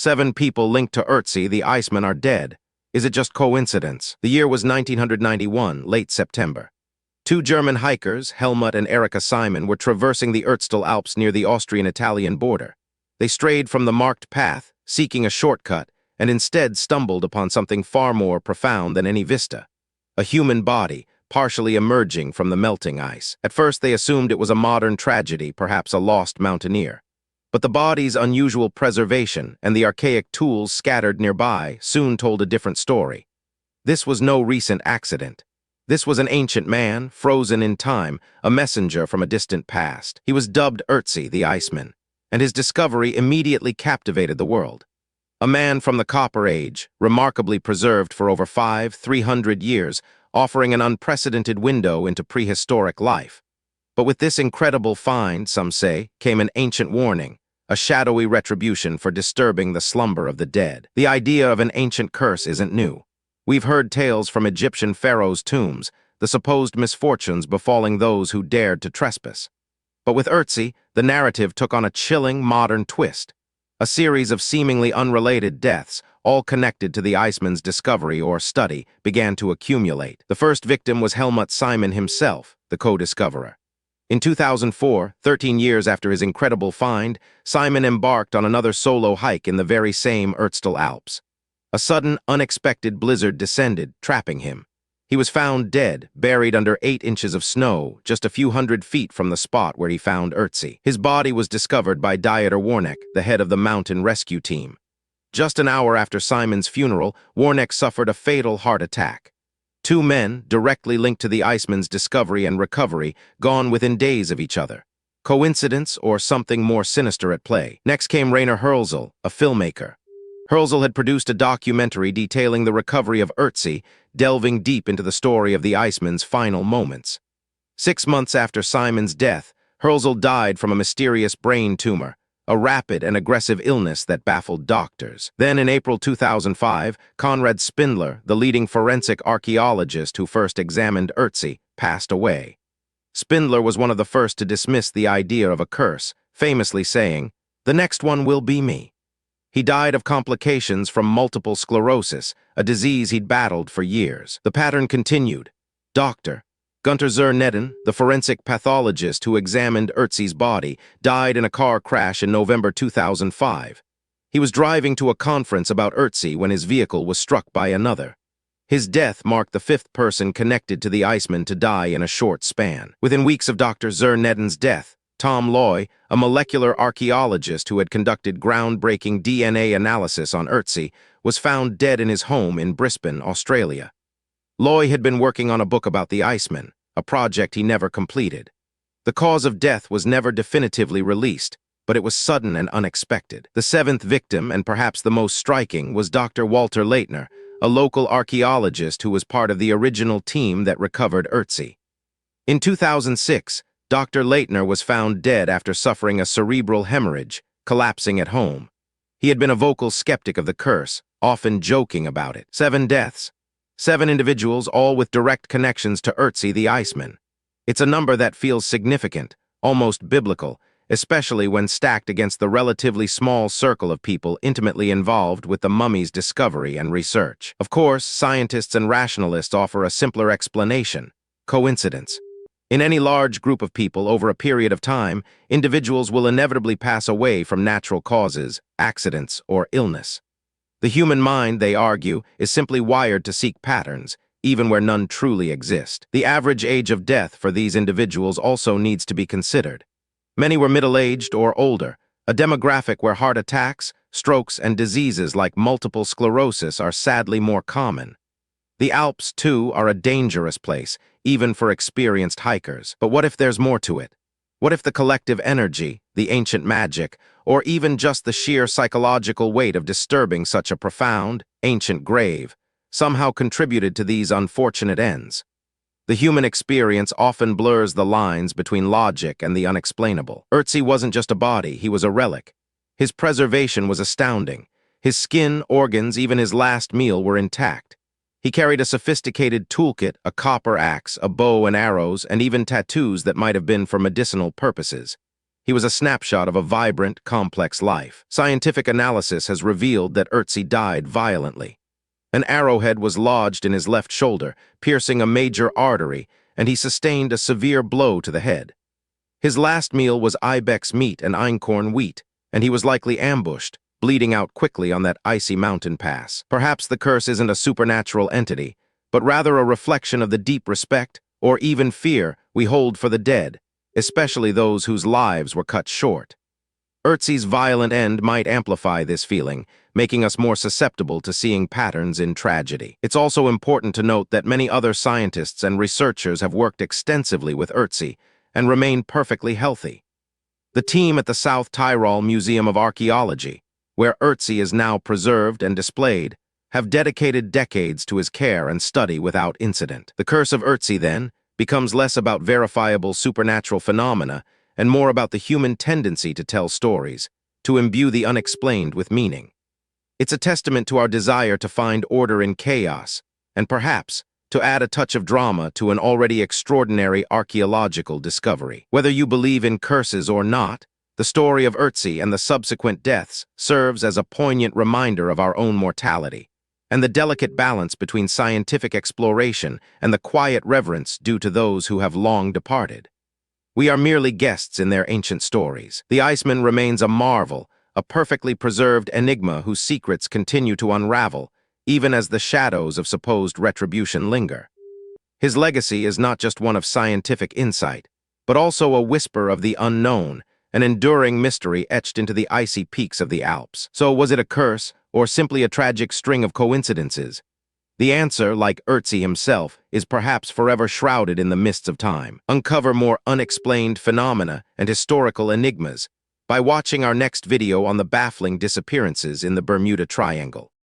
7 people linked to Ötzi the Iceman are dead. Is it just coincidence? The year was 1991, late September. 2 German hikers, Helmut and Erika Simon, were traversing the Ötztal Alps near the Austrian-Italian border. They strayed from the marked path, seeking a shortcut, and instead stumbled upon something far more profound than any vista. A human body, partially emerging from the melting ice. At first they assumed it was a modern tragedy, perhaps a lost mountaineer. But the body's unusual preservation and the archaic tools scattered nearby soon told a different story. This was no recent accident. This was an ancient man, frozen in time, a messenger from a distant past. He was dubbed Ötzi the Iceman, and his discovery immediately captivated the world. A man from the Copper Age, remarkably preserved for over 300 years, offering an unprecedented window into prehistoric life. But with this incredible find, some say, came an ancient warning, a shadowy retribution for disturbing the slumber of the dead. The idea of an ancient curse isn't new. We've heard tales from Egyptian pharaohs' tombs, the supposed misfortunes befalling those who dared to trespass. But with Ötzi, the narrative took on a chilling modern twist. A series of seemingly unrelated deaths, all connected to the Iceman's discovery or study, began to accumulate. The first victim was Helmut Simon himself, the co-discoverer. In 2004, 13 years after his incredible find, Simon embarked on another solo hike in the very same Ötztal Alps. A sudden, unexpected blizzard descended, trapping him. He was found dead, buried under 8 inches of snow, just a few hundred feet from the spot where he found Ötzi. His body was discovered by Dieter Warneck, the head of the mountain rescue team. Just an hour after Simon's funeral, Warneck suffered a fatal heart attack. 2 men, directly linked to the Iceman's discovery and recovery, gone within days of each other. Coincidence or something more sinister at play? Next came Rainer Hölzel, a filmmaker. Hölzel had produced a documentary detailing the recovery of Ötzi, delving deep into the story of the Iceman's final moments. 6 months after Simon's death, Hölzel died from a mysterious brain tumor, a rapid and aggressive illness that baffled doctors. Then in April 2005, Konrad Spindler, the leading forensic archaeologist who first examined Ötzi, passed away. Spindler was one of the first to dismiss the idea of a curse, famously saying, "The next one will be me." He died of complications from multiple sclerosis, a disease he'd battled for years. The pattern continued. Dr. Gunter Zerneden, the forensic pathologist who examined Ötzi's body, died in a car crash in November 2005. He was driving to a conference about Ötzi when his vehicle was struck by another. His death marked the 5th person connected to the Iceman to die in a short span. Within weeks of Dr. Zerneden's death, Tom Loy, a molecular archaeologist who had conducted groundbreaking DNA analysis on Ötzi, was found dead in his home in Brisbane, Australia. Loy had been working on a book about the Iceman, a project he never completed. The cause of death was never definitively released, but it was sudden and unexpected. The 7th victim, and perhaps the most striking, was Dr. Walter Leitner, a local archaeologist who was part of the original team that recovered Ötzi. In 2006, Dr. Leitner was found dead after suffering a cerebral hemorrhage, collapsing at home. He had been a vocal skeptic of the curse, often joking about it. 7 deaths. 7 individuals, all with direct connections to Ötzi the Iceman. It's a number that feels significant, almost biblical, especially when stacked against the relatively small circle of people intimately involved with the mummy's discovery and research. Of course, scientists and rationalists offer a simpler explanation: coincidence. In any large group of people over a period of time, individuals will inevitably pass away from natural causes, accidents, or illness. The human mind, they argue, is simply wired to seek patterns, even where none truly exist. The average age of death for these individuals also needs to be considered. Many were middle-aged or older, a demographic where heart attacks, strokes, and diseases like multiple sclerosis are sadly more common. The Alps, too, are a dangerous place, even for experienced hikers. But what if there's more to it? What if the collective energy, the ancient magic, or even just the sheer psychological weight of disturbing such a profound, ancient grave, somehow contributed to these unfortunate ends? The human experience often blurs the lines between logic and the unexplainable. Ötzi wasn't just a body, he was a relic. His preservation was astounding. His skin, organs, even his last meal were intact. He carried a sophisticated toolkit, a copper axe, a bow and arrows, and even tattoos that might have been for medicinal purposes. He was a snapshot of a vibrant, complex life. Scientific analysis has revealed that Ötzi died violently. An arrowhead was lodged in his left shoulder, piercing a major artery, and he sustained a severe blow to the head. His last meal was ibex meat and einkorn wheat, and he was likely ambushed, bleeding out quickly on that icy mountain pass. Perhaps the curse isn't a supernatural entity, but rather a reflection of the deep respect, or even fear, we hold for the dead, especially those whose lives were cut short. Ötzi's violent end might amplify this feeling, making us more susceptible to seeing patterns in tragedy. It's also important to note that many other scientists and researchers have worked extensively with Ötzi and remain perfectly healthy. The team at the South Tyrol Museum of Archaeology, where Ötzi is now preserved and displayed, have dedicated decades to his care and study without incident. The curse of Ötzi, then, becomes less about verifiable supernatural phenomena and more about the human tendency to tell stories, to imbue the unexplained with meaning. It's a testament to our desire to find order in chaos, and perhaps to add a touch of drama to an already extraordinary archaeological discovery. Whether you believe in curses or not, the story of Ötzi and the subsequent deaths serves as a poignant reminder of our own mortality, and the delicate balance between scientific exploration and the quiet reverence due to those who have long departed. We are merely guests in their ancient stories. The Iceman remains a marvel, a perfectly preserved enigma whose secrets continue to unravel, even as the shadows of supposed retribution linger. His legacy is not just one of scientific insight, but also a whisper of the unknown, an enduring mystery etched into the icy peaks of the Alps. So was it a curse, or simply a tragic string of coincidences? The answer, like Ötzi himself, is perhaps forever shrouded in the mists of time. Uncover more unexplained phenomena and historical enigmas by watching our next video on the baffling disappearances in the Bermuda Triangle.